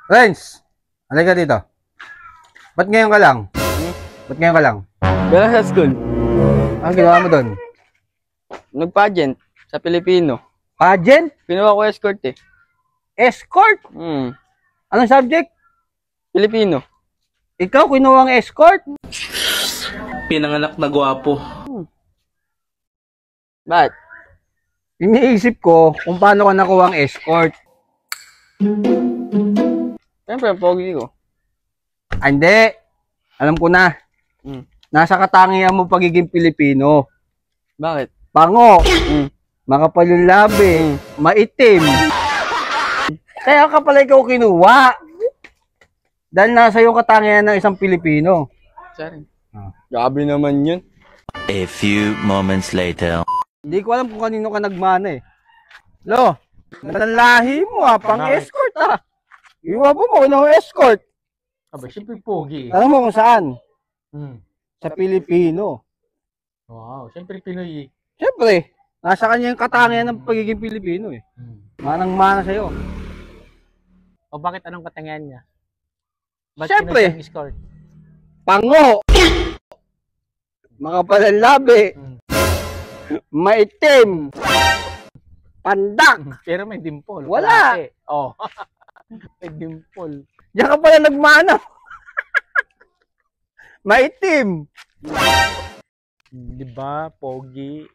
Renz, halika dito. Ba't ngayon ka lang? Ba't ngayon ka lang? Galing sa school. Anong ginawa mo doon? Nag-pageant sa Pilipino. Pageant? Pinuha ko escort eh. Escort? Anong subject? Pilipino. Ikaw, kinuha ang escort? Pinanganak na gwapo. Bakit? Iniisip ko kung paano ka nakuha ang escort. Siyempre, ang pogi ko. Ah, hindi. Alam ko na. Nasa katangian mo pagiging Pilipino. Bakit? Pango. Makapal yung labi. Maitim. Kaya ka pala ikaw kinuha. Dahil nasa yung katangian ng isang Pilipino. Sorry. Gabi naman yun. A few moments later. Hindi ko alam kung kanino ka nagmana eh. Lo, lahi mo pang-escort Iwa mo ng escort. Aba, siyempre pogi. Alam mo kung saan? Sa Pilipino. Wow, siyempre Pinoy. Siyempre, nasa kanya yung katangian ng pagiging Pilipino eh. Manang-mana sa'yo. O bakit anong katangian niya? Ba't Siyempre. escort? Pango. Makapal ang labi. Maitim. Pandak. Pero may dimple. Wala. Kalate. Oh. May dimple. Diyan ka pala nagmana. Maitim. Di ba? Pogi.